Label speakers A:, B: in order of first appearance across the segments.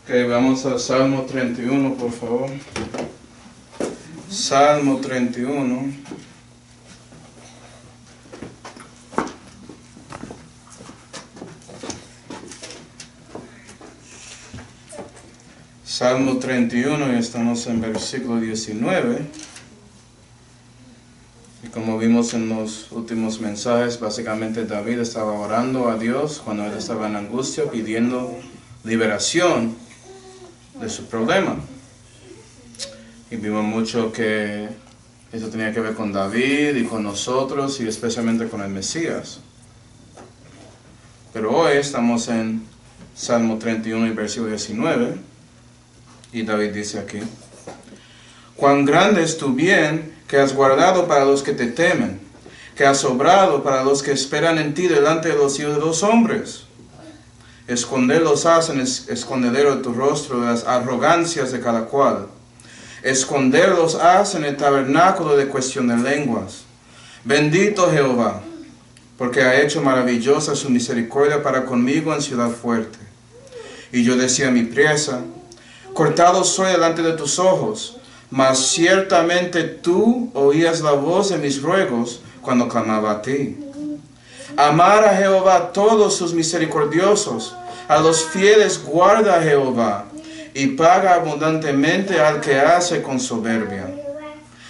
A: Ok, vamos a Salmo 31, por favor. Salmo 31. Salmo 31 y estamos en versículo 19. Y como vimos en los últimos mensajes, básicamente David estaba orando a Dios cuando él estaba en angustia, pidiendo liberación de su problema. Y vimos mucho que eso tenía que ver con David y con nosotros y especialmente con el Mesías. Pero hoy estamos en Salmo 31 y versículo 19. Y David dice aquí: cuán grande es tu bien que has guardado para los que te temen, que has obrado para los que esperan en ti delante de los hijos de los hombres. Esconderlos has en el escondedero de tu rostro de las arrogancias de cada cual. Esconderlos has en el tabernáculo de cuestión de lenguas. Bendito Jehová, porque ha hecho maravillosa su misericordia para conmigo en ciudad fuerte. Y yo decía a mi priesa: cortado soy delante de tus ojos, mas ciertamente tú oías la voz de mis ruegos cuando clamaba a ti. Amar a Jehová todos sus misericordiosos, a los fieles guarda Jehová, y paga abundantemente al que hace con soberbia.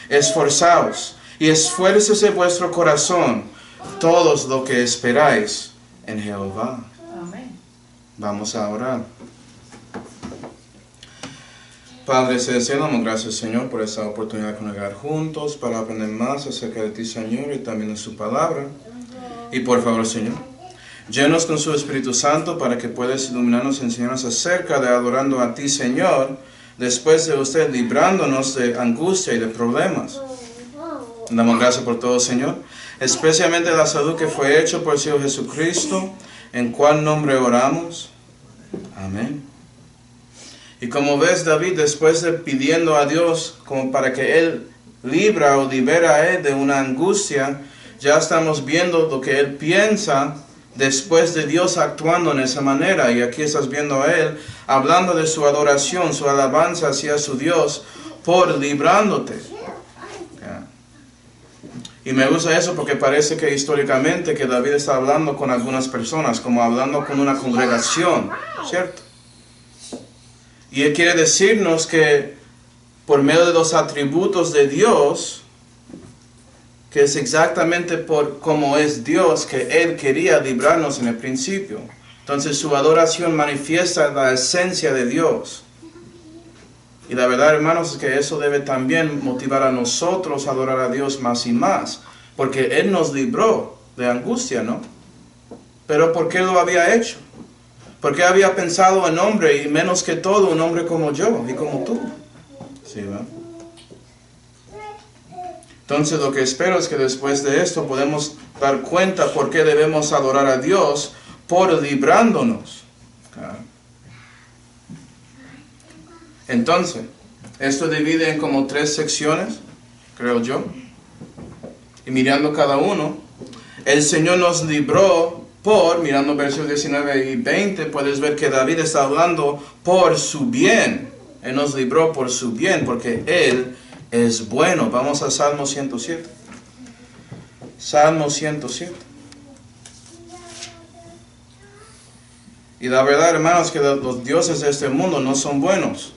A: Esforzaos y esfuércese vuestro corazón, todos lo que esperáis en Jehová.
B: Amén.
A: Vamos a orar. Padre celestial, damos gracias, Señor, por esta oportunidad de congregar juntos para aprender más acerca de ti, Señor, y también de su palabra. Y por favor, Señor, llénanos con su Espíritu Santo para que puedas iluminarnos y enseñarnos acerca de adorando a ti, Señor, después de usted librándonos de angustia y de problemas. Damos gracias por todo, Señor, especialmente la salud que fue hecha por el Señor Jesucristo, en cual nombre oramos. Amén. Y como ves, David, después de pidiendo a Dios como para que Él libra o libera a Él de una angustia, ya estamos viendo lo que Él piensa después de Dios actuando en esa manera. Y aquí estás viendo a Él hablando de su adoración, su alabanza hacia su Dios por librándote. Y me gusta eso porque parece que históricamente que David está hablando con algunas personas, como hablando con una congregación, ¿cierto? Y Él quiere decirnos que por medio de los atributos de Dios, que es exactamente por cómo es Dios, que Él quería librarnos en el principio. Entonces su adoración manifiesta la esencia de Dios. Y la verdad, hermanos, es que eso debe también motivar a nosotros a adorar a Dios más y más. Porque Él nos libró de angustia, ¿no? Pero ¿por qué lo había hecho? Porque había pensado en hombre y menos que todo un hombre como yo y como tú. ¿Sí, ¿verdad? Entonces lo que espero es que después de esto podemos dar cuenta por qué debemos adorar a Dios por librándonos. Entonces, esto divide en como 3 secciones, creo yo. Y mirando cada uno, el Señor nos libró mirando versos 19 y 20, puedes ver que David está hablando por su bien. Él nos libró por su bien, porque Él es bueno. Vamos a Salmo 107. Salmo 107. Y la verdad, hermanos, que los dioses de este mundo no son buenos.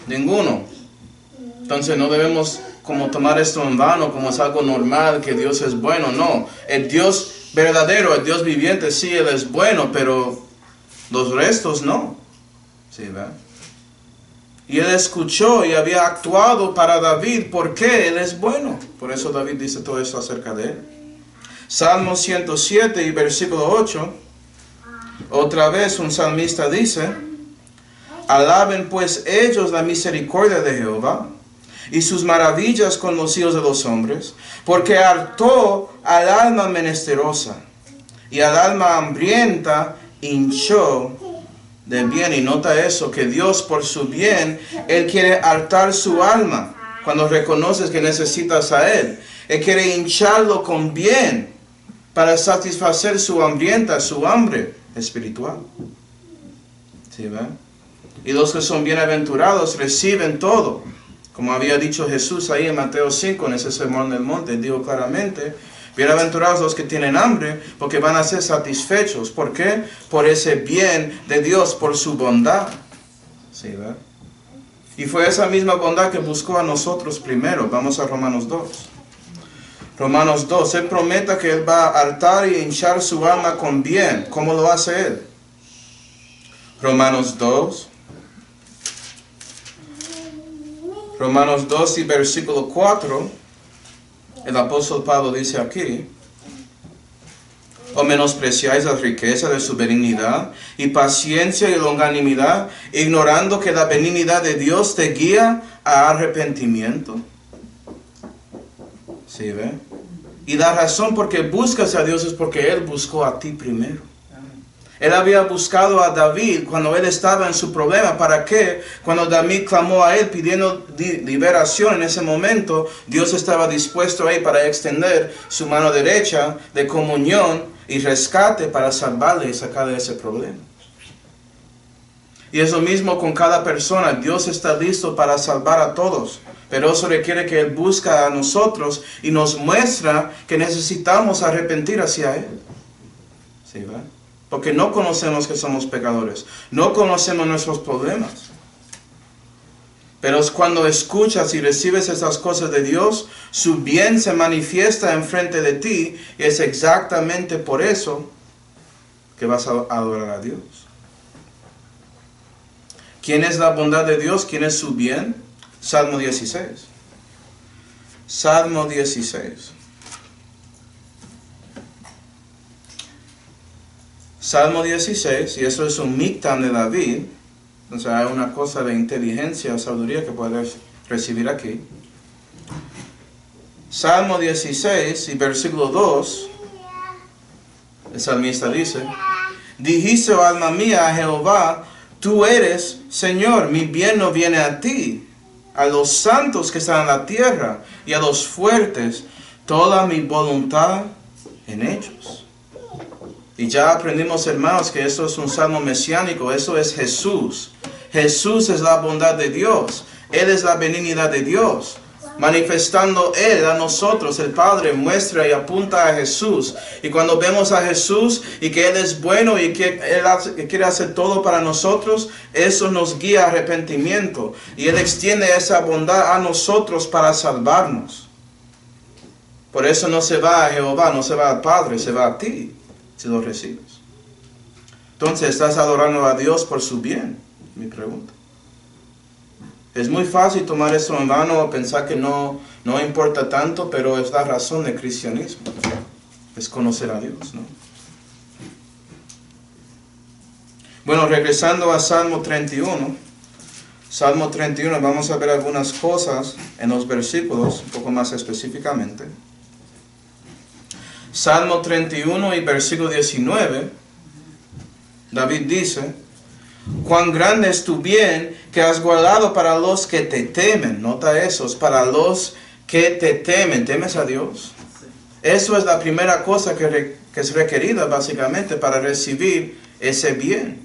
A: Ninguno. Entonces no debemos como tomar esto en vano, como es algo normal, que Dios es bueno. No, el Dios verdadero, el Dios viviente, sí, Él es bueno, pero los restos no. ¿Sí, verdad? Y Él escuchó y había actuado para David porque Él es bueno. Por eso David dice todo esto acerca de Él. Salmo 107 y versículo 8. Otra vez un salmista dice: alaben pues ellos la misericordia de Jehová y sus maravillas con los hijos de los hombres, porque hartó al alma menesterosa y al alma hambrienta hinchó de bien. Y nota eso, que Dios por su bien, Él quiere hartar su alma cuando reconoces que necesitas a Él. Él quiere hincharlo con bien para satisfacer su hambrienta, su hambre espiritual. ¿Sí, ven? Y los que son bienaventurados reciben todo. Como había dicho Jesús ahí en Mateo 5, en ese sermón del monte, dijo claramente, bienaventurados los que tienen hambre, porque van a ser satisfechos. ¿Por qué? Por ese bien de Dios, por su bondad. ¿Sí, verdad? Y fue esa misma bondad que buscó a nosotros primero. Vamos a Romanos 2. Romanos 2, Él promete que Él va a hartar y hinchar su alma con bien. ¿Cómo lo hace Él? Romanos 2. Romanos 2 y versículo 4, el apóstol Pablo dice aquí, ¿o menospreciáis la riqueza de su benignidad y paciencia y longanimidad, ignorando que la benignidad de Dios te guía a arrepentimiento? ¿Sí ve? Y la razón por qué buscas a Dios es porque Él buscó a ti primero. Él había buscado a David cuando él estaba en su problema. ¿Para qué? Cuando David clamó a él pidiendo liberación en ese momento, Dios estaba dispuesto ahí para extender su mano derecha de comunión y rescate para salvarle y sacarle de ese problema. Y es lo mismo con cada persona. Dios está listo para salvar a todos. Pero eso requiere que Él busca a nosotros y nos muestra que necesitamos arrepentir hacia Él. ¿Sí, va? Porque no conocemos que somos pecadores. No conocemos nuestros problemas. Pero es cuando escuchas y recibes esas cosas de Dios, su bien se manifiesta enfrente de ti. Y es exactamente por eso que vas a adorar a Dios. ¿Quién es la bondad de Dios? ¿Quién es su bien? Salmo 16. Salmo 16. Salmo 16, y eso es un mictam de David. Entonces hay una cosa de inteligencia o sabiduría que puedes recibir aquí. Salmo 16 y versículo 2, el salmista dice, dijiste, oh alma mía, a Jehová, tú eres Señor, mi bien no viene a ti, a los santos que están en la tierra y a los fuertes, toda mi voluntad en ellos. Y ya aprendimos, hermanos, que esto es un salmo mesiánico, eso es Jesús. Jesús es la bondad de Dios, Él es la benignidad de Dios. Manifestando Él a nosotros, el Padre muestra y apunta a Jesús. Y cuando vemos a Jesús y que Él es bueno y que Él quiere hacer todo para nosotros, eso nos guía a arrepentimiento. Y Él extiende esa bondad a nosotros para salvarnos. Por eso no se va a Jehová, no se va al Padre, se va a ti, si lo recibes. Entonces, ¿estás adorando a Dios por su bien? Mi pregunta. Es muy fácil tomar eso en vano o pensar que no importa tanto, pero es la razón del cristianismo. Es conocer a Dios, ¿no? Bueno, regresando a Salmo 31. Salmo 31, vamos a ver algunas cosas en los versículos, un poco más específicamente. Salmo 31 y versículo 19, David dice, cuán grande es tu bien que has guardado para los que te temen. Nota eso, es para los que te temen. ¿Temes a Dios? Eso es la primera cosa que es requerida básicamente para recibir ese bien.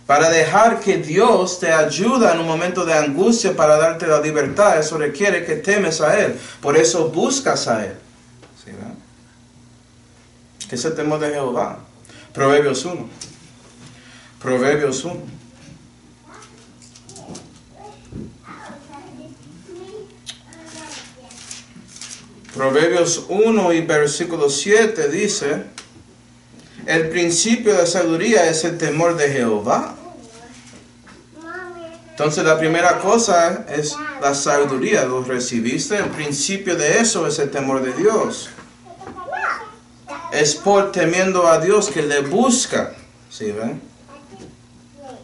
A: Para dejar que Dios te ayude en un momento de angustia para darte la libertad, eso requiere que temes a Él. Por eso buscas a Él. ¿Sí, verdad? ¿Qué es el temor de Jehová? Proverbios 1. Proverbios 1. Proverbios 1 y versículo 7 dice, el principio de sabiduría es el temor de Jehová. Entonces la primera cosa es la sabiduría. ¿Lo recibiste? El principio de eso es el temor de Dios. Es por temiendo a Dios que le busca. ¿Sí ven?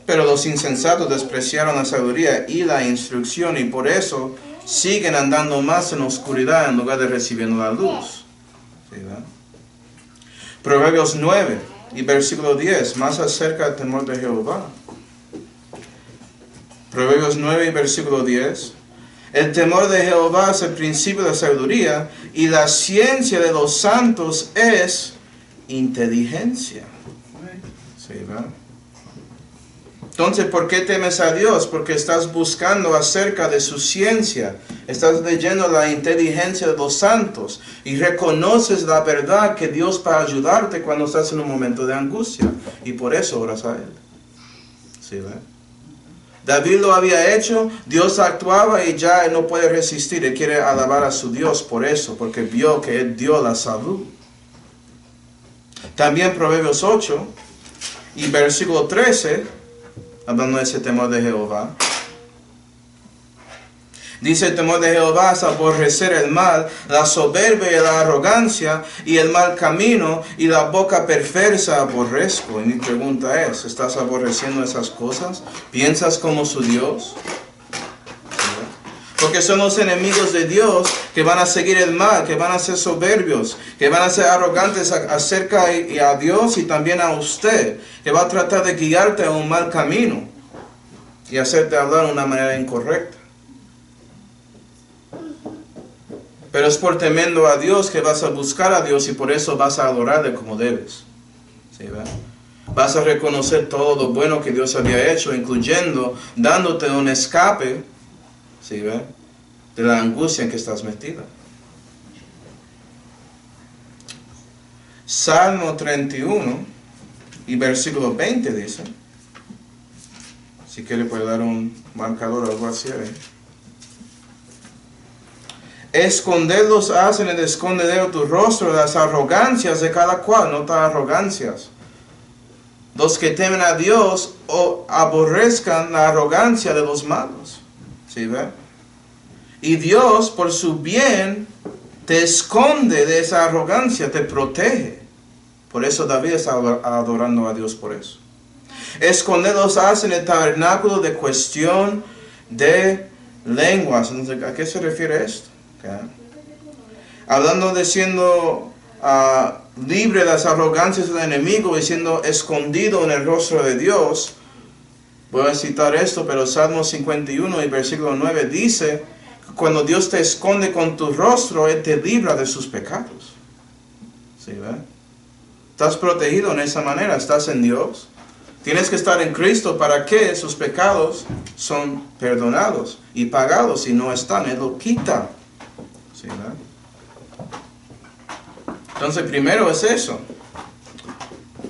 A: Pero los insensatos despreciaron la sabiduría y la instrucción y por eso siguen andando más en la oscuridad en lugar de recibiendo la luz. ¿Sí, verdad? Proverbios 9 y versículo 10, más acerca del temor de Jehová. Proverbios 9 y versículo 10. El temor de Jehová es el principio de sabiduría y la ciencia de los santos es inteligencia. ¿Sí, verdad? Entonces, ¿por qué temes a Dios? Porque estás buscando acerca de su ciencia. Estás leyendo la inteligencia de los santos y reconoces la verdad que Dios va a ayudarte cuando estás en un momento de angustia. Y por eso oras a Él. ¿Sí, ve? David lo había hecho, Dios actuaba y ya él no puede resistir. Él quiere alabar a su Dios por eso, porque vio que Él dio la salud. También Proverbios 8 y versículo 13, hablando de ese temor de Jehová. Dice: el temor de Jehová es aborrecer el mal, la soberbia y la arrogancia, y el mal camino, y la boca perversa aborrezco. Y mi pregunta es, ¿estás aborreciendo esas cosas? ¿Piensas como su Dios? Porque son los enemigos de Dios que van a seguir el mal, que van a ser soberbios, que van a ser arrogantes acerca a Dios y también a usted, que va a tratar de guiarte a un mal camino y hacerte hablar de una manera incorrecta. Pero es por temiendo a Dios que vas a buscar a Dios y por eso vas a adorarle como debes. ¿Sí, ve? Vas a reconocer todo lo bueno que Dios había hecho, incluyendo dándote un escape, ¿sí, ve?, de la angustia en que estás metida. Salmo 31 y versículo 20 dice, si quiere puede dar un marcador o algo así ahí. Esconderlos hacen el escondedero tu rostro, las arrogancias de cada cual, no tan arrogancias. Los que temen a Dios o aborrezcan la arrogancia de los malos. ¿Sí, ve? Y Dios, por su bien, te esconde de esa arrogancia, te protege. Por eso David está adorando a Dios por eso. Esconderlos hacen el tabernáculo de cuestión de lenguas. Entonces, ¿a qué se refiere esto? Okay. Hablando de siendo libre de las arrogancias del enemigo y siendo escondido en el rostro de Dios. Voy a citar esto, pero Salmo 51 y versículo 9 dice: cuando Dios te esconde con tu rostro, Él te libra de sus pecados. ¿Sí, ve? Estás protegido en esa manera, estás en Dios. Tienes que estar en Cristo para que sus pecados son perdonados y pagados. Si no están, Él lo quita. ¿Sí, ve? Entonces, primero es eso.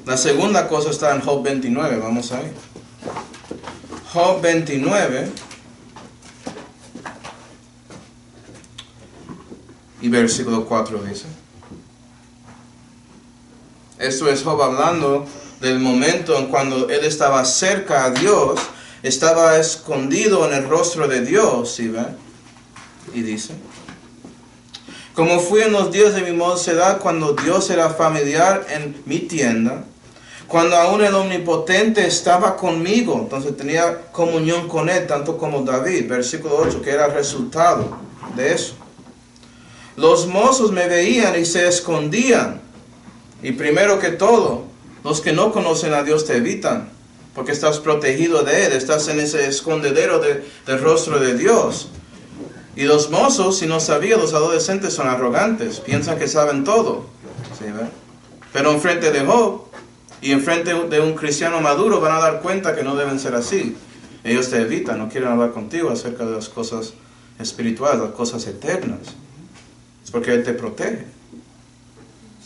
A: La segunda cosa está en Job 29. Vamos ahí. Job 29 y versículo 4 dice. Esto es Job hablando del momento en cuando él estaba cerca a Dios, estaba escondido en el rostro de Dios, ¿sí ve? Y dice: como fui en los días de mi mocedad, cuando Dios era familiar en mi tienda, cuando aún el Omnipotente estaba conmigo. Entonces tenía comunión con Él, tanto como David, versículo 8, que era el resultado de eso. Los mozos me veían y se escondían. Y primero que todo, los que no conocen a Dios te evitan, porque estás protegido de Él, estás en ese escondedero del rostro de Dios. Y los mozos, si no sabían, los adolescentes son arrogantes, piensan que saben todo. ¿Sí, ve? Pero enfrente de Job y enfrente de un cristiano maduro van a dar cuenta que no deben ser así. Ellos te evitan, no quieren hablar contigo acerca de las cosas espirituales, las cosas eternas. Es porque Él te protege.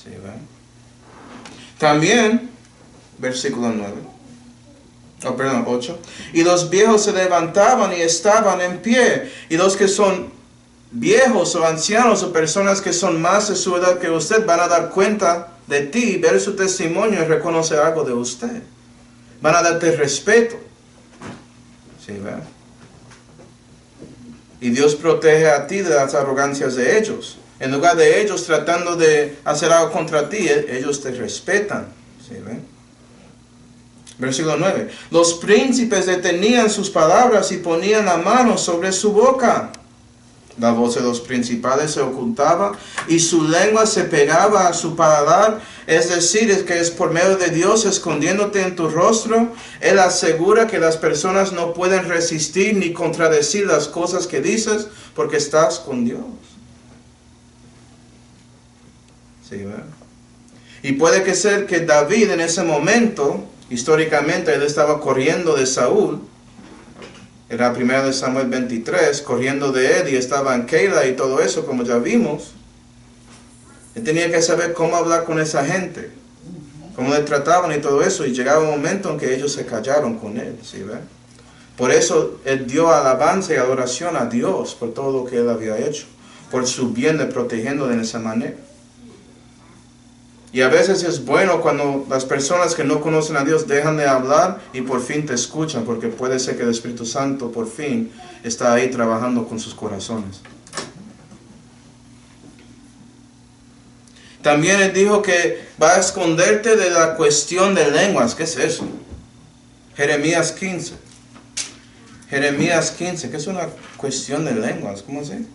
A: ¿Sí, ve? También, versículo 8. Y los viejos se levantaban y estaban en pie. Y los que son viejos o ancianos o personas que son más de su edad que usted van a dar cuenta de ti, ver su testimonio y reconocer algo de usted. Van a darte respeto. ¿Sí, ve? Y Dios protege a ti de las arrogancias de ellos. En lugar de ellos tratando de hacer algo contra ti, ellos te respetan. ¿Sí, ve? Versículo 9. Los príncipes detenían sus palabras y ponían la mano sobre su boca. La voz de los principales se ocultaba y su lengua se pegaba a su paladar. Es decir, es que es por medio de Dios escondiéndote en tu rostro. Él asegura que las personas no pueden resistir ni contradecir las cosas que dices porque estás con Dios. ¿Sí, ¿verdad? Y puede que ser que David en ese momento Históricamente él estaba corriendo de Saúl. Era 1 Samuel 23, corriendo de él y estaba en Keila y todo eso, como ya vimos. Él tenía que saber cómo hablar con esa gente, cómo le trataban y todo eso. Y llegaba un momento en que ellos se callaron con él, ¿sí ven? Por eso él dio alabanza y adoración a Dios por todo lo que él había hecho, por su bien de protegiendo de esa manera. Y a veces es bueno cuando las personas que no conocen a Dios dejan de hablar y por fin te escuchan, porque puede ser que el Espíritu Santo por fin está ahí trabajando con sus corazones. También él dijo que va a esconderte de la cuestión de lenguas. ¿Qué es eso? Jeremías 15. Jeremías 15, ¿qué es una cuestión de lenguas? ¿Cómo así?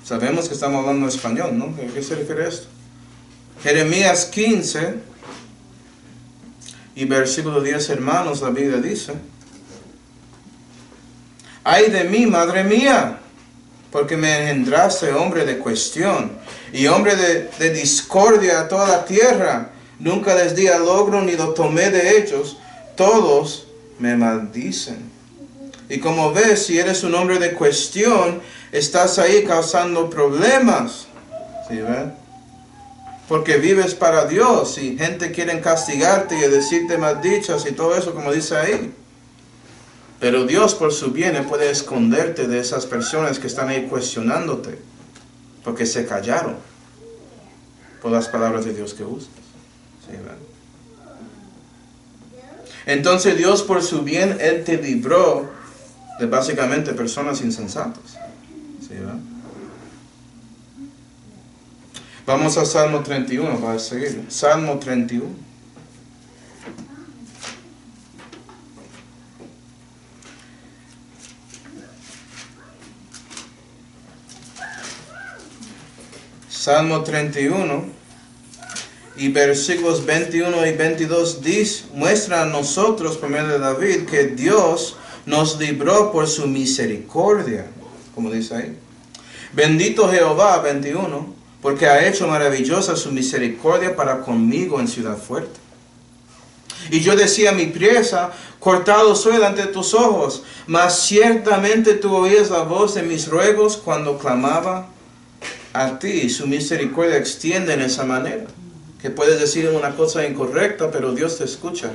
A: Sabemos que estamos hablando español, ¿no? ¿A qué se refiere esto? Jeremías 15 y versículo 10, hermanos, la Biblia dice: ay de mí, madre mía, porque me engendraste hombre de cuestión y hombre de discordia a toda la tierra. Nunca les di a logro ni lo tomé de ellos. Todos me maldicen. Y como ves, si eres un hombre de cuestión, estás ahí causando problemas. ¿Sí ven? Porque vives para Dios y gente quiere castigarte y decirte maldichas y todo eso, como dice ahí. Pero Dios por su bien puede esconderte de esas personas que están ahí cuestionándote, porque se callaron por las palabras de Dios que usas. ¿Sí, ¿verdad? Entonces Dios por su bien, Él te libró de básicamente personas insensatas. ¿Sí, ¿verdad? Vamos a Salmo 31 para seguir. Salmo 31. Salmo 31 y versículos 21 y 22 muestra a nosotros, por medio de David, que Dios nos libró por su misericordia, como dice ahí. Bendito Jehová, 21, porque ha hecho maravillosa su misericordia para conmigo en ciudad fuerte. Y yo decía a mi priesa: cortado soy delante de tus ojos, mas ciertamente tú oías la voz de mis ruegos cuando clamaba a ti. Su misericordia extiende en esa manera, que puedes decir una cosa incorrecta, pero Dios te escucha,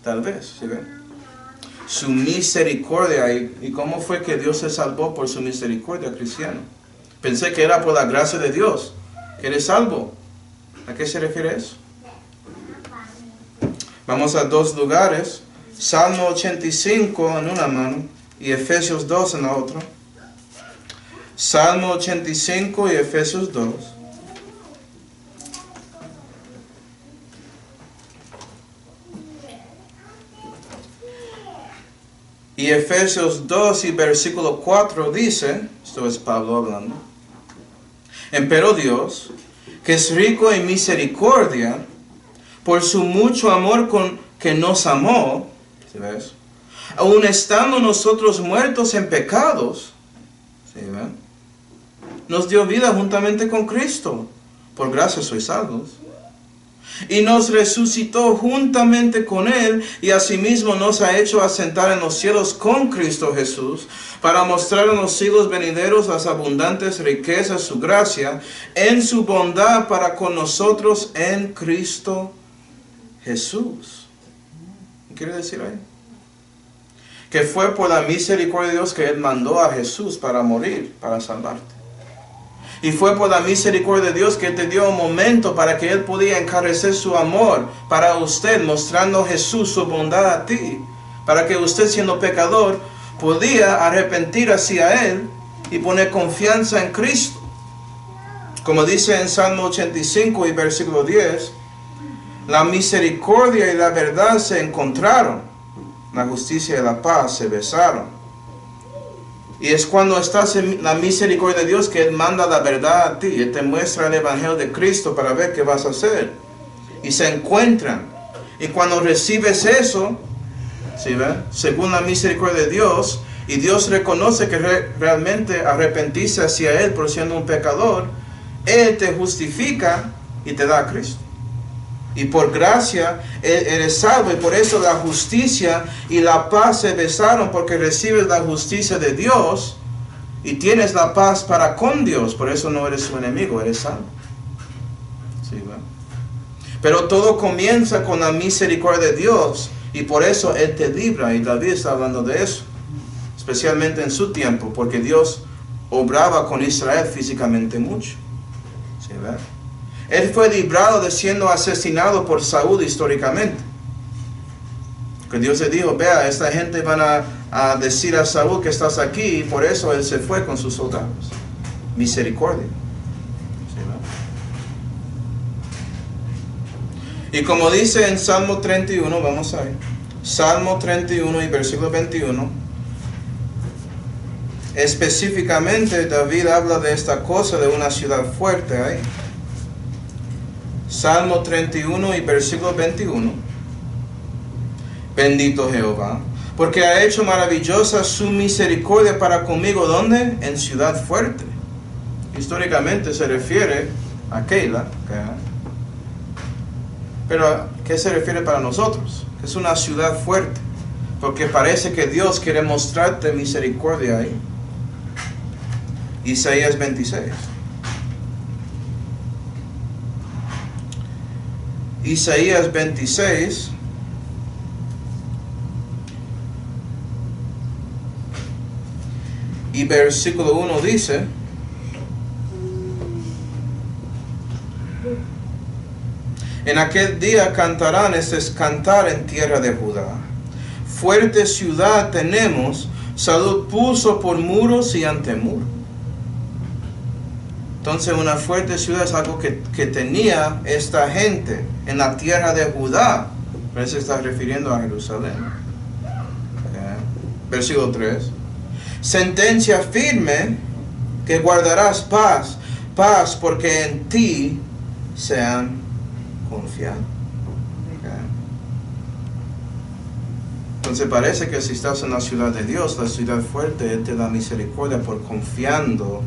A: tal vez, ¿sí ven? Su misericordia. ¿Y cómo fue que Dios se salvó por su misericordia, cristiano? Pensé que era por la gracia de Dios que eres salvo. ¿A qué se refiere eso? Vamos a dos lugares. Salmo 85 en una mano y Efesios 2 en la otra. Salmo 85 y Efesios 2. Y Efesios 2 y versículo 4 dice, esto es Pablo hablando: empero Dios, que es rico en misericordia, por su mucho amor con que nos amó, ¿sí ves? Aun estando nosotros muertos en pecados, ¿sí ven? Nos dio vida juntamente con Cristo. Por gracia sois salvos. Y nos resucitó juntamente con Él, y asimismo nos ha hecho asentar en los cielos con Cristo Jesús, para mostrar en los siglos venideros las abundantes riquezas de su gracia, en su bondad para con nosotros en Cristo Jesús. ¿Qué quiere decir ahí? Que fue por la misericordia de Dios que Él mandó a Jesús para morir, para salvarte. Y fue por la misericordia de Dios que te dio un momento para que Él podía encarecer su amor para usted, mostrando a Jesús su bondad a ti, para que usted, siendo pecador, podía arrepentir hacia Él y poner confianza en Cristo. Como dice en Salmo 85 y versículo 10, la misericordia y la verdad se encontraron, la justicia y la paz se besaron. Y es cuando estás en la misericordia de Dios que Él manda la verdad a ti. Él te muestra el Evangelio de Cristo para ver qué vas a hacer. Y se encuentran. Y cuando recibes eso, ¿sí ven? Según la misericordia de Dios, y Dios reconoce que realmente arrepentiste hacia Él por siendo un pecador, Él te justifica y te da a Cristo. Y por gracia eres salvo, y por eso la justicia y la paz se besaron, porque recibes la justicia de Dios y tienes la paz para con Dios. Por eso no eres su enemigo, eres salvo. ¿Sí, va? Pero todo comienza con la misericordia de Dios, y por eso Él te libra, y David está hablando de eso, especialmente en su tiempo, porque Dios obraba con Israel físicamente mucho. ¿Sí, va? Él fue librado de siendo asesinado por Saúl históricamente. Que Dios le dijo, vea, esta gente van a decir a Saúl que estás aquí, y por eso él se fue con sus soldados. Misericordia. ¿Sí, no? Y como dice en Salmo 31, vamos a ver. Salmo 31 y versículo 21. Específicamente David habla de esta cosa, de una ciudad fuerte ahí. Salmo 31 y versículo 21. Bendito Jehová, porque ha hecho maravillosa su misericordia para conmigo. ¿Dónde? En ciudad fuerte. Históricamente se refiere a Keila. Pero ¿a qué se refiere para nosotros? Es una ciudad fuerte. Porque parece que Dios quiere mostrarte misericordia ahí. Isaías 26. Isaías 26 y versículo 1 dice: en aquel día cantarán, este es cantar en tierra de Judá. Fuerte ciudad tenemos, salud puso por muros y antemuro. Entonces una fuerte ciudad es algo que tenía esta gente en la tierra de Judá. Pero se está refiriendo a Jerusalén. Versículo 3. Sentencia firme que guardarás paz, paz porque en ti se han confiado. Entonces parece que si estás en la ciudad de Dios, la ciudad fuerte, Él te da misericordia por confiando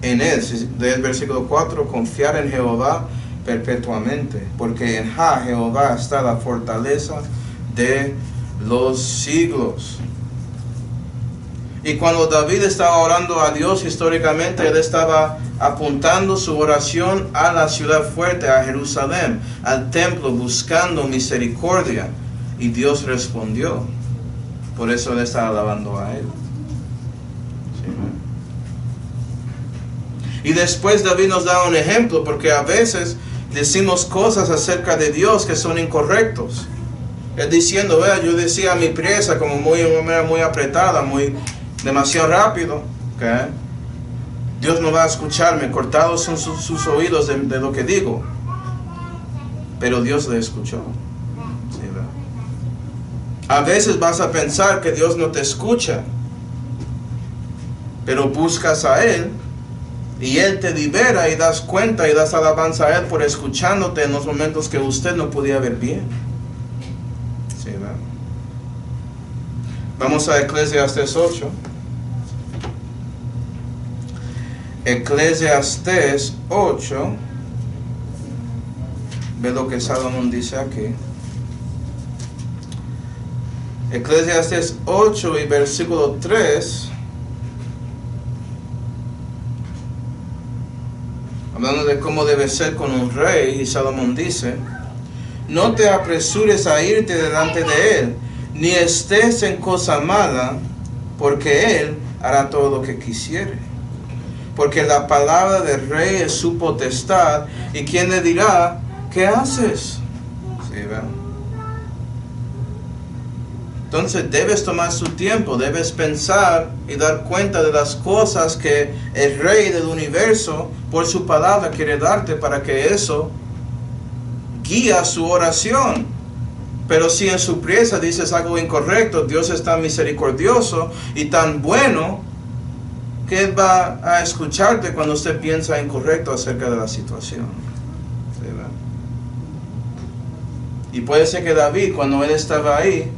A: en Él. Del versículo 4, confiar en Jehová perpetuamente, porque en Jehová está la fortaleza de los siglos. Y cuando David estaba orando a Dios históricamente, él estaba apuntando su oración a la ciudad fuerte, a Jerusalén, al templo, buscando misericordia. Y Dios respondió. Por eso él estaba alabando a Él. ¿Sí? Y después David nos da un ejemplo, porque a veces decimos cosas acerca de Dios que son incorrectos. Él diciendo, vea, yo decía mi presa como muy apretada, demasiado rápido. ¿Okay? Dios no va a escucharme, cortados son sus oídos de lo que digo. Pero Dios le escuchó. ¿Sí, verdad? A veces vas a pensar que Dios no te escucha, pero buscas a Él y Él te libera y das cuenta y das alabanza a Él por escuchándote en los momentos que usted no podía ver bien. ¿Sí, verdad? Vamos a Eclesiastes 8. Eclesiastes 8. Ve lo que Salomón dice aquí. Eclesiastes 8 y versículo 3. Hablando de cómo debe ser con un rey, y Salomón dice: no te apresures a irte delante de él, ni estés en cosa mala, porque él hará todo lo que quisiere. Porque la palabra del rey es su potestad, y quien le dirá, ¿qué haces? ¿Sí, ¿verdad? Entonces debes tomar su tiempo, debes pensar y dar cuenta de las cosas que el Rey del universo por su palabra quiere darte, para que eso guíe su oración. Pero si en su prisa dices algo incorrecto, Dios es tan misericordioso y tan bueno que Él va a escucharte cuando usted piensa incorrecto acerca de la situación. ¿Sí, verdad? Y puede ser que David, cuando él estaba ahí,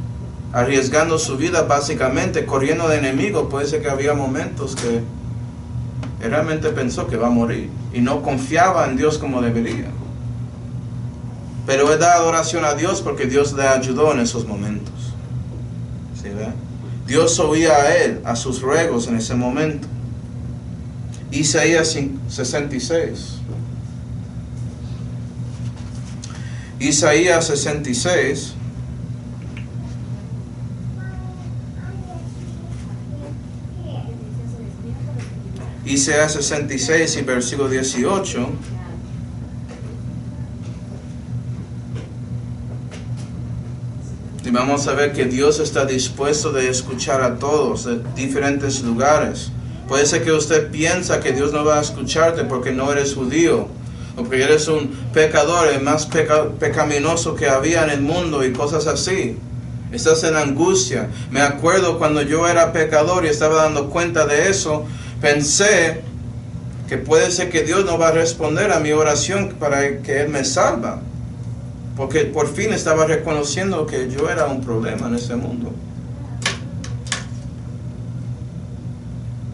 A: arriesgando su vida básicamente, corriendo de enemigo, puede ser que había momentos que él realmente pensó que va a morir y no confiaba en Dios como debería. Pero él da adoración a Dios porque Dios le ayudó en esos momentos. ¿Sí ve? Dios oía a él, a sus ruegos en ese momento. Isaías 66. Isaías 66. Isaías 66 y versículo 18. Y vamos a ver que Dios está dispuesto de escuchar a todos de diferentes lugares. Puede ser que usted piensa que Dios no va a escucharte porque no eres judío, o porque eres un pecador, el más pecaminoso que había en el mundo y cosas así. Estás en angustia. Me acuerdo cuando yo era pecador y estaba dando cuenta de eso, pensé que puede ser que Dios no va a responder a mi oración para que Él me salva. Porque por fin estaba reconociendo que yo era un problema en ese mundo.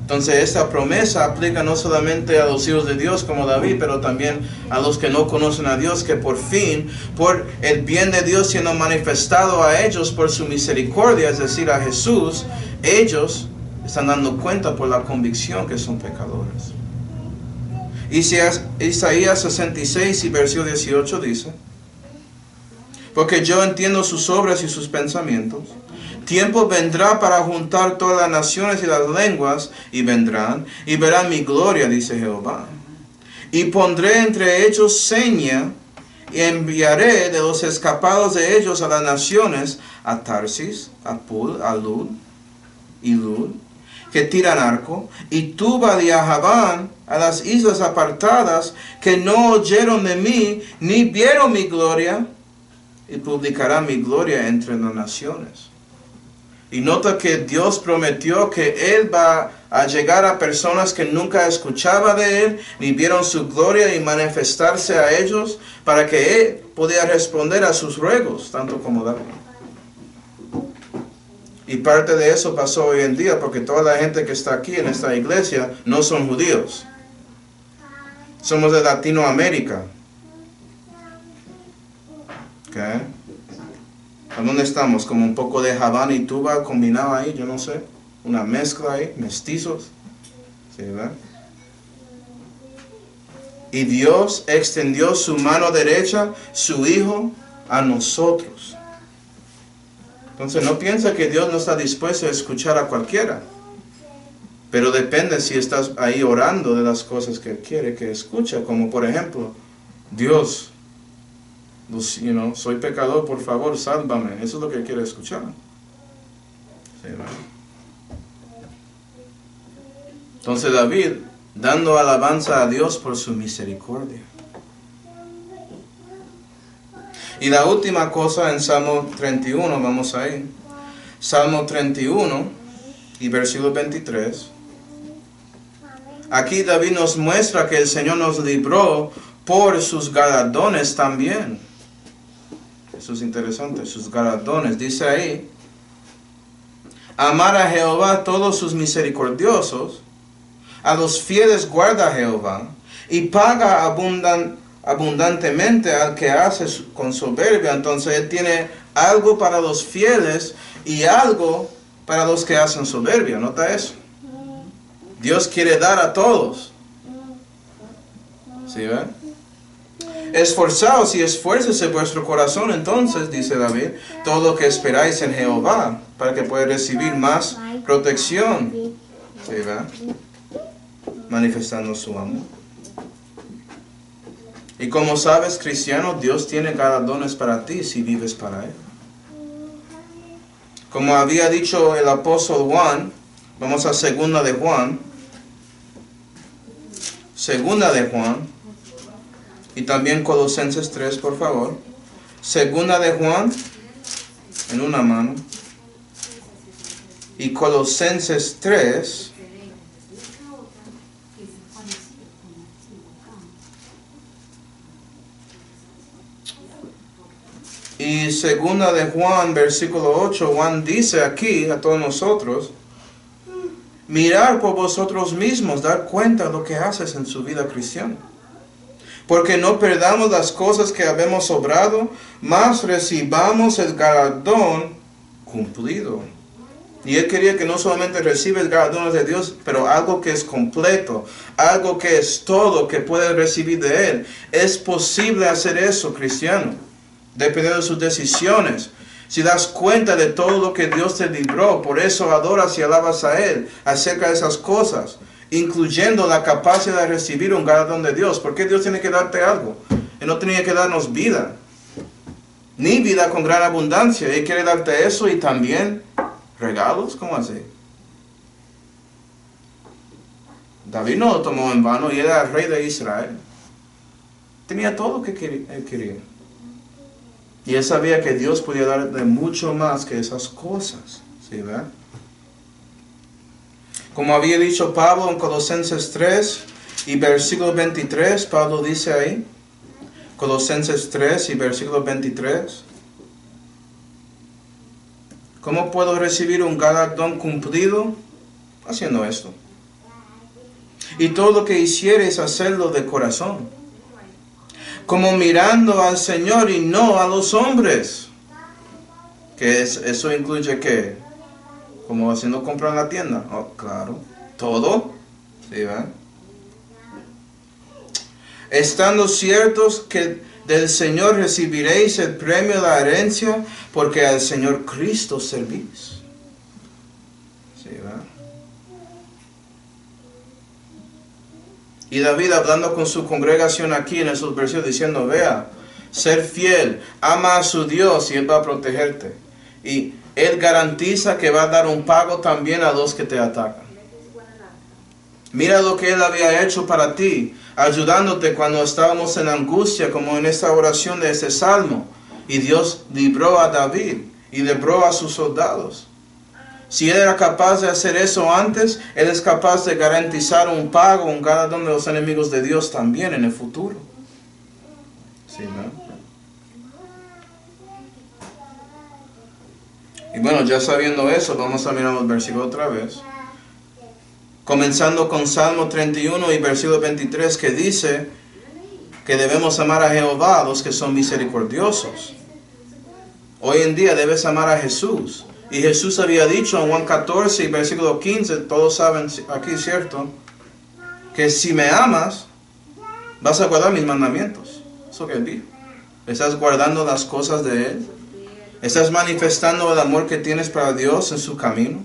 A: Entonces esta promesa aplica no solamente a los hijos de Dios como David, pero también a los que no conocen a Dios, que por fin, por el bien de Dios siendo manifestado a ellos por su misericordia, es decir, a Jesús, ellos están dando cuenta por la convicción que son pecadores. Isaías 66 y versículo 18 dice: porque yo entiendo sus obras y sus pensamientos. Tiempo vendrá para juntar todas las naciones y las lenguas, y vendrán, y verán mi gloria, dice Jehová. Y pondré entre ellos seña, y enviaré de los escapados de ellos a las naciones, a Tarsis, a Pul, a Lud, y Lud, que tiran arco, y Tubal y a Javán, a las islas apartadas, que no oyeron de mí, ni vieron mi gloria, y publicará mi gloria entre las naciones. Y nota que Dios prometió que Él va a llegar a personas que nunca escuchaban de Él, ni vieron su gloria y manifestarse a ellos, para que Él pudiera responder a sus ruegos, tanto como David. Y parte de eso pasó hoy en día, porque toda la gente que está aquí en esta iglesia no son judíos. Somos de Latinoamérica. ¿Okay? ¿A dónde estamos? Como un poco de Havana y Tuba combinado ahí, yo no sé. Una mezcla ahí, mestizos. ¿Sí, verdad? Y Dios extendió su mano derecha, su Hijo, a nosotros. Entonces no piensa que Dios no está dispuesto a escuchar a cualquiera. Pero depende si estás ahí orando de las cosas que Él quiere que escuche. Como por ejemplo, Dios, soy pecador, por favor, sálvame. Eso es lo que Él quiere escuchar. ¿Sí, ¿verdad? Entonces David, dando alabanza a Dios por su misericordia. Y la última cosa en Salmo 31, vamos ahí. Salmo 31 y versículo 23. Aquí David nos muestra que el Señor nos libró por sus galardones también. Eso es interesante, sus galardones. Dice ahí: amar a Jehová todos sus misericordiosos, a los fieles guarda Jehová, y paga abundantemente al que hace con soberbia. Entonces Él tiene algo para los fieles y algo para los que hacen soberbia. Nota eso. Dios quiere dar a todos. ¿Sí ven? Esforzaos y esfuércese vuestro corazón, entonces, dice David, todo lo que esperáis en Jehová, para que pueda recibir más protección. ¿Sí ven? Manifestando su amor. Y como sabes, cristiano, Dios tiene galardones para ti si vives para Él. Como había dicho el apóstol Juan, vamos a segunda de Juan. Segunda de Juan. Y también Colosenses 3, por favor. Segunda de Juan, en una mano. Y Colosenses 3. Y segunda de Juan, versículo 8, Juan dice aquí a todos nosotros: mirar por vosotros mismos, dar cuenta de lo que haces en su vida cristiana. porque no perdamos las cosas que habemos obrado, mas recibamos el galardón cumplido. Y él quería que no solamente reciba el galardón de Dios, pero algo que es completo, algo que es todo, que puede recibir de él. Es posible hacer eso, cristiano, dependiendo de sus decisiones. Si das cuenta de todo lo que Dios te libró, por eso adoras y alabas a él acerca de esas cosas, incluyendo la capacidad de recibir un galardón de Dios. ¿Por qué Dios tiene que darte algo? Él no tenía que darnos vida, ni vida con gran abundancia. Él quiere darte eso y también regalos. ¿Cómo así? David no lo tomó en vano y era el rey de Israel. Tenía todo lo que él quería. Y él sabía que Dios podía darle mucho más que esas cosas. ¿Sí, verdad? Como había dicho Pablo en Colosenses 3 y versículo 23, Pablo dice ahí, Colosenses 3 y versículo 23, ¿cómo puedo recibir un galardón cumplido? Haciendo esto. Y todo lo que hicieres, hacerlo de corazón, como mirando al Señor y no a los hombres. Eso incluye ¿qué? Como haciendo compra en la tienda. Oh, claro. Todo. ¿Sí, verdad? Estando ciertos que del Señor recibiréis el premio de la herencia, porque al Señor Cristo servís. ¿Sí, verdad? Y David, hablando con su congregación aquí en esos versículos, diciendo, vea, ser fiel, ama a su Dios y Él va a protegerte. Y Él garantiza que va a dar un pago también a los que te atacan. Mira lo que Él había hecho para ti, ayudándote cuando estábamos en angustia, como en esta oración de este salmo. Y Dios libró a David y libró a sus soldados. Si Él era capaz de hacer eso antes, Él es capaz de garantizar un pago, un galardón de los enemigos de Dios también en el futuro. ¿Sí, no? Y bueno, ya sabiendo eso, vamos a mirar el versículo otra vez. Comenzando con Salmo 31 y versículo 23, que dice que debemos amar a Jehová, los que son misericordiosos. Hoy en día debes amar a Jesús. Y Jesús había dicho en Juan 14 y versículo 15, todos saben aquí, ¿cierto? Que si me amas, vas a guardar mis mandamientos. Eso que Él dijo. ¿Estás guardando las cosas de Él? ¿Estás manifestando el amor que tienes para Dios en su camino?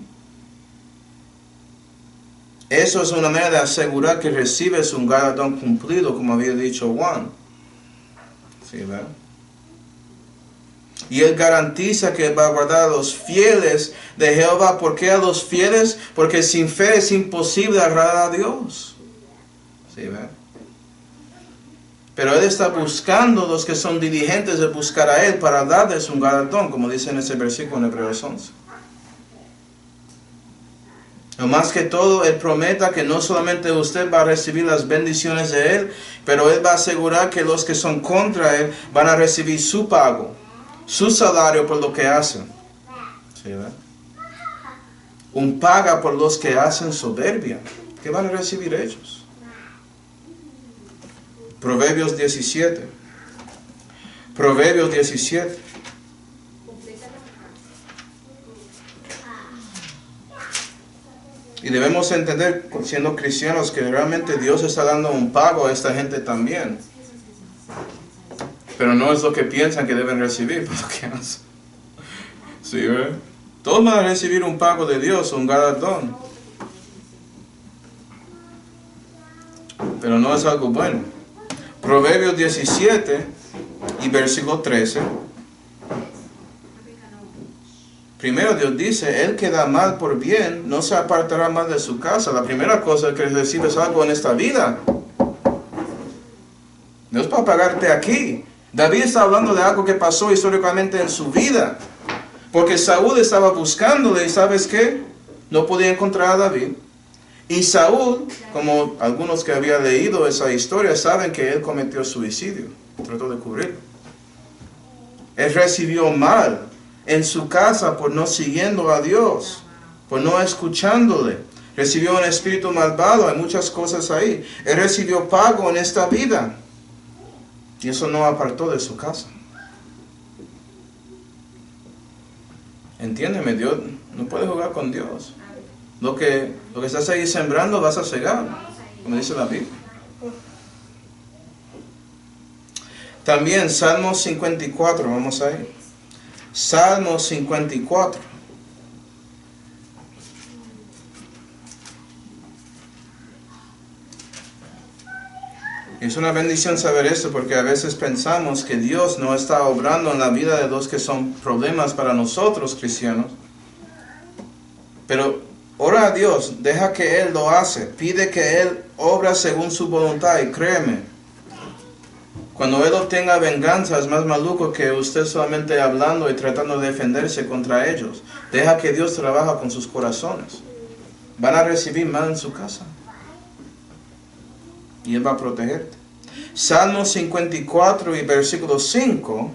A: Eso es una manera de asegurar que recibes un galardón cumplido, como había dicho Juan. ¿Sí, verdad? Y Él garantiza que va a guardar a los fieles de Jehová. ¿Por qué a los fieles? Porque sin fe es imposible agradar a Dios. ¿Sí, verdad? Pero Él está buscando los que son diligentes de buscar a Él para darles un galardón, como dice en ese versículo en Hebreos 11. Lo más que todo, Él prometa que no solamente usted va a recibir las bendiciones de Él, pero Él va a asegurar que los que son contra Él van a recibir su pago, su salario por lo que hacen. ¿Sí, verdad? Un paga por los que hacen soberbia. ¿Qué van a recibir ellos? Proverbios 17. Proverbios 17. Y debemos entender, siendo cristianos, que realmente Dios está dando un pago a esta gente también. Pero no es lo que piensan que deben recibir por lo que hacen. ¿Sí, verdad? Todos van a recibir un pago de Dios, un galardón. Pero no es algo bueno. Proverbios 17 y versículo 13. Primero Dios dice, el que da mal por bien no se apartará mal de su casa. La primera cosa es que recibes algo en esta vida. Dios va a pagarte aquí. David está hablando de algo que pasó históricamente en su vida. Porque Saúl estaba buscándole y ¿sabes qué? No podía encontrar a David. Y Saúl, como algunos que habían leído esa historia, saben que él cometió suicidio. Trató de cubrirlo. Él recibió mal en su casa por no siguiendo a Dios, por no escuchándole. Recibió un espíritu malvado, hay muchas cosas ahí. Él recibió pago en esta vida. Y eso no apartó de su casa. Entiéndeme, Dios no puede jugar con Dios. Lo que estás ahí sembrando vas a cegar, como dice la Biblia. También Salmo 54, vamos ahí. Salmo 54. Es una bendición saber esto porque a veces pensamos que Dios no está obrando en la vida de los que son problemas para nosotros cristianos. Pero ora a Dios, deja que Él lo hace, pide que Él obra según su voluntad y créeme, cuando Él obtenga venganza es más maluco que usted solamente hablando y tratando de defenderse contra ellos. Deja que Dios trabaje con sus corazones. Van a recibir mal en su casa. Y Él va a protegerte. Salmo 54 y versículo 5.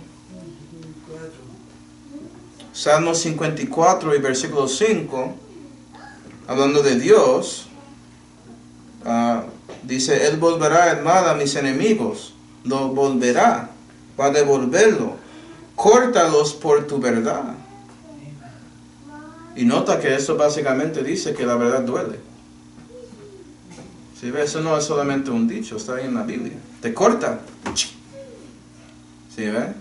A: Salmo 54 y versículo 5. Hablando de Dios. Dice, Él volverá el mal a mis enemigos. Lo volverá. Va a devolverlo. Córtalos por tu verdad. Y nota que eso básicamente dice que la verdad duele. ¿Sí ve? Eso no es solamente un dicho, está ahí en la Biblia. Te corta. ¿Sí ve?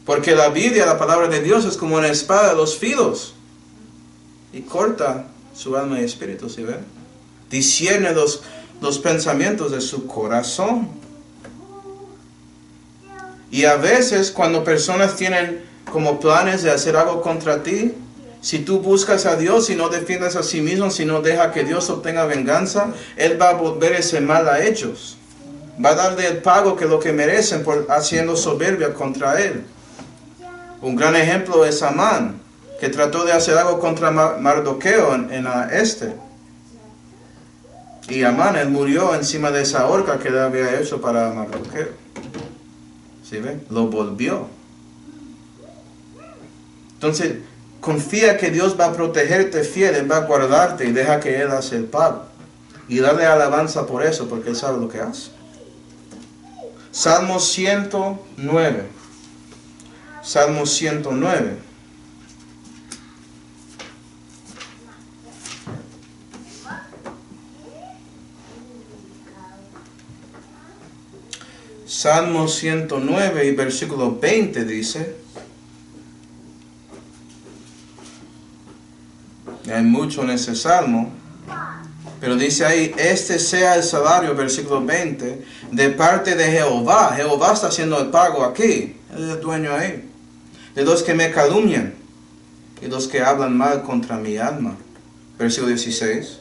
A: Porque la Biblia, la palabra de Dios, es como una espada de dos filos. Y corta su alma y espíritu, ¿sí ve? Discierne los pensamientos de su corazón. Y a veces cuando personas tienen como planes de hacer algo contra ti, si tú buscas a Dios y no defiendes a sí mismo, si no deja que Dios obtenga venganza, Él va a volver ese mal a ellos. Va a darle el pago que lo que merecen por haciendo soberbia contra Él. Un gran ejemplo es Amán, que trató de hacer algo contra Mardoqueo en este. Y Amán, él murió encima de esa horca que él había hecho para Mardoqueo. ¿Sí ven? Lo volvió. Entonces, confía que Dios va a protegerte fiel, Él va a guardarte y deja que Él hace el pago. Y dale alabanza por eso, porque Él sabe lo que hace. Salmo 109. Salmo 109. Salmo 109 y versículo 20 dice. Hay mucho en ese salmo, pero dice ahí, este sea el salario, versículo 20, de parte de Jehová. Jehová está haciendo el pago aquí, Él es el dueño ahí, de los que me calumnian y los que hablan mal contra mi alma. Versículo 16.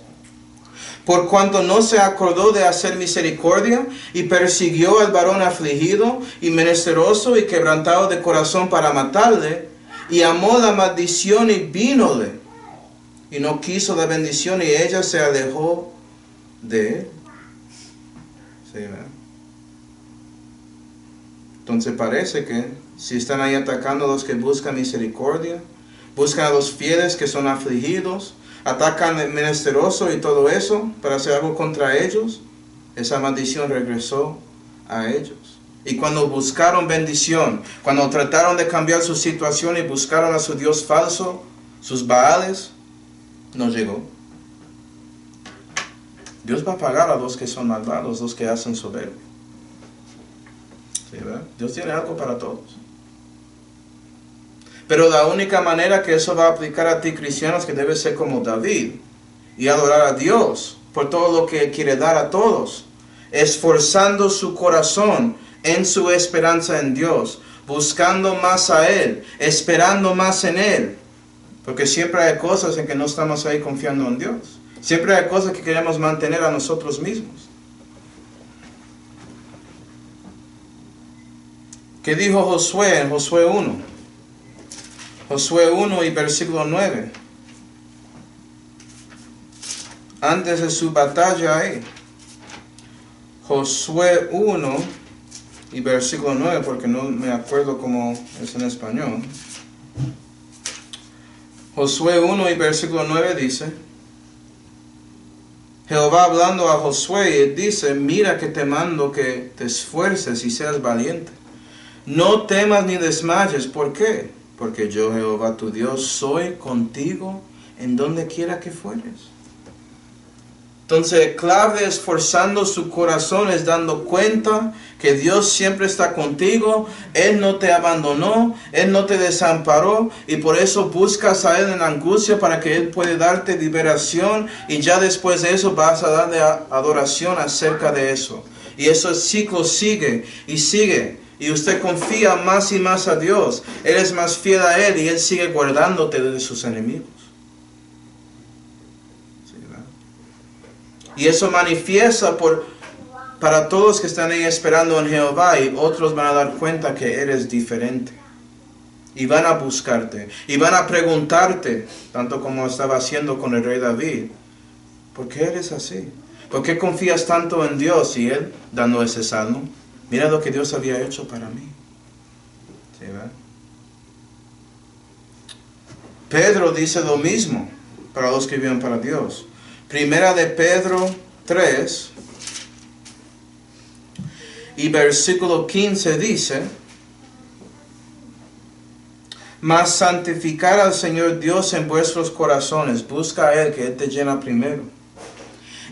A: Por cuanto no se acordó de hacer misericordia y persiguió al varón afligido y menesteroso y quebrantado de corazón para matarle, y amó la maldición y vínole, y no quiso la bendición y ella se alejó de él. ¿Sí, ¿verdad? Entonces parece que si están ahí atacando a los que buscan misericordia, buscan a los fieles que son afligidos, atacan al menesteroso y todo eso para hacer algo contra ellos, esa maldición regresó a ellos. Y cuando buscaron bendición, cuando trataron de cambiar su situación y buscaron a su Dios falso, sus Baales, no llegó. Dios va a pagar a los que son malvados, los que hacen soberbia. ¿Sí, verdad? Dios tiene algo para todos. Pero la única manera que eso va a aplicar a ti, cristiano, es que debes ser como David y adorar a Dios por todo lo que quiere dar a todos, esforzando su corazón en su esperanza en Dios, buscando más a Él, esperando más en Él. Porque siempre hay cosas en que no estamos ahí confiando en Dios. Siempre hay cosas que queremos mantener a nosotros mismos. ¿Qué dijo Josué en Josué 1? Josué 1 y versículo 9. Antes de su batalla ahí. Josué 1 y versículo 9, porque no me acuerdo cómo es en español. Josué 1 y versículo 9 dice: Jehová hablando a Josué dice, mira que te mando que te esfuerces y seas valiente. No temas ni desmayes. ¿Por qué? Porque yo, Jehová tu Dios, soy contigo en donde quiera que fueres. Entonces, clave de esforzando su corazón es dando cuenta que Dios siempre está contigo. Él no te abandonó, Él no te desamparó, y por eso buscas a Él en angustia para que Él pueda darte liberación, y ya después de eso vas a darle adoración acerca de eso. Y ese ciclo sigue y sigue, y usted confía más y más a Dios. Él es más fiel a Él y Él sigue guardándote de sus enemigos. Y eso manifiesta para todos que están ahí esperando en Jehová, y otros van a dar cuenta que eres diferente. Y van a buscarte. Y van a preguntarte, tanto como estaba haciendo con el rey David, ¿por qué eres así? ¿Por qué confías tanto en Dios? Y él, dando ese salmo, mira lo que Dios había hecho para mí. ¿Sí, verdad? Pedro dice lo mismo para los que viven para Dios. Primera de Pedro 3 y versículo 15 dice, mas santificar al Señor Dios en vuestros corazones, busca a Él, que Él te llena primero.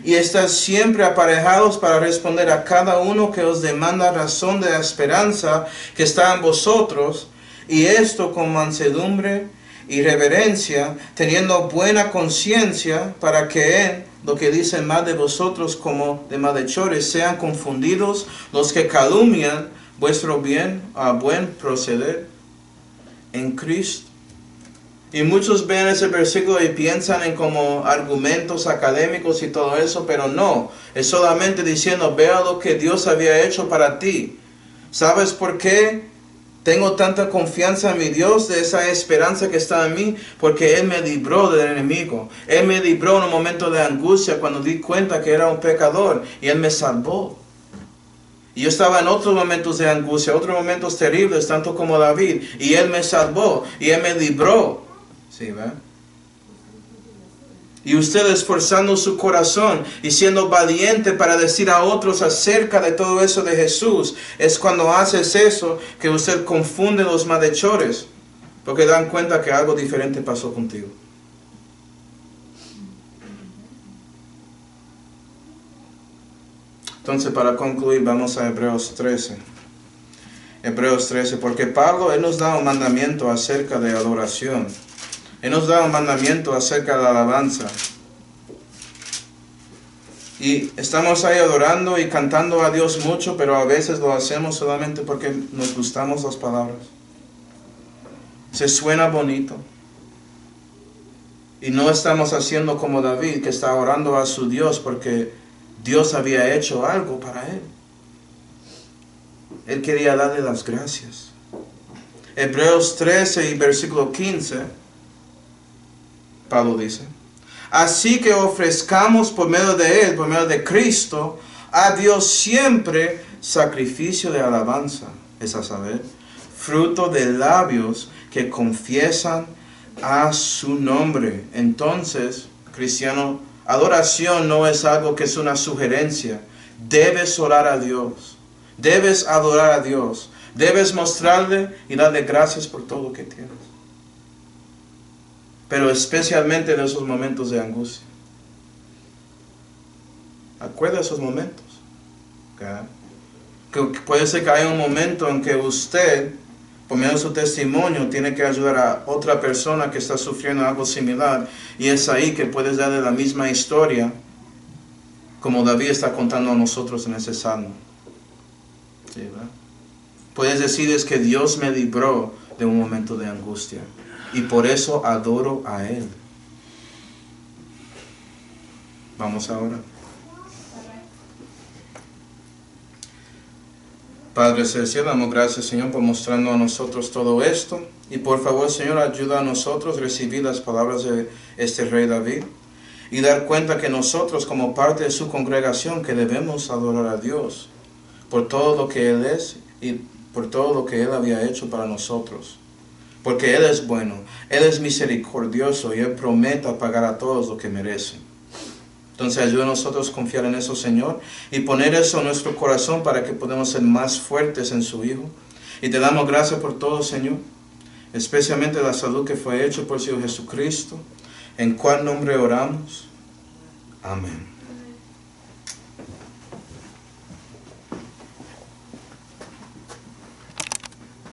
A: Y estad siempre aparejados para responder a cada uno que os demanda razón de la esperanza que está en vosotros, y esto con mansedumbre y reverencia, teniendo buena conciencia, para que en lo que dicen más de vosotros como de malhechores sean confundidos los que calumnian vuestro bien a buen proceder en Cristo. Y muchos ven ese versículo y piensan en como argumentos académicos y todo eso, pero no, es solamente diciendo, vea lo que Dios había hecho para ti. ¿Sabes por qué tengo tanta confianza en mi Dios, de esa esperanza que está en mí? Porque Él me libró del enemigo. Él me libró en un momento de angustia cuando di cuenta que era un pecador, y Él me salvó. Y yo estaba en otros momentos de angustia, otros momentos terribles, tanto como David, y Él me salvó, y Él me libró. ¿Sí, ¿verdad? Y usted esforzando su corazón y siendo valiente para decir a otros acerca de todo eso de Jesús, es cuando haces eso que usted confunde los malhechores, porque dan cuenta que algo diferente pasó contigo. Entonces, para concluir, vamos a Hebreos 13. Hebreos 13, porque Pablo, Él nos da un mandamiento acerca de adoración. Él nos da un mandamiento acerca de la alabanza. Y estamos ahí adorando y cantando a Dios mucho, pero a veces lo hacemos solamente porque nos gustamos las palabras. Se suena bonito. Y no estamos haciendo como David, que está orando a su Dios porque Dios había hecho algo para él. Él quería darle las gracias. Hebreos 13 y versículo 15. Pablo dice, así que ofrezcamos por medio de Él, por medio de Cristo, a Dios siempre sacrificio de alabanza, es a saber, fruto de labios que confiesan a su nombre. Entonces, cristiano, adoración no es algo que es una sugerencia. Debes orar a Dios, debes adorar a Dios, debes mostrarle y darle gracias por todo lo que tienes. Pero especialmente en esos momentos de angustia. Acuerda esos momentos. ¿Okay? Que puede ser que haya un momento en que usted, por medio de su testimonio, tiene que ayudar a otra persona que está sufriendo algo similar. Y es ahí que puedes darle la misma historia como David está contando a nosotros en ese salmo. ¿Sí, verdad? Puedes decir, es que Dios me libró de un momento de angustia. Y por eso adoro a Él. Vamos ahora. Padre Celestial, damos gracias, Señor, por mostrarnos a nosotros todo esto. Y por favor, Señor, ayuda a nosotros a recibir las palabras de este rey David. Y dar cuenta que nosotros, como parte de su congregación, que debemos adorar a Dios por todo lo que Él es y por todo lo que Él había hecho para nosotros. Porque Él es bueno, Él es misericordioso y Él promete pagar a todos lo que merecen. Entonces ayuda a nosotros a confiar en eso, Señor, y poner eso en nuestro corazón para que podamos ser más fuertes en su Hijo. Y te damos gracias por todo, Señor, especialmente la salud que fue hecha por el Señor Jesucristo, en cual nombre oramos. Amén.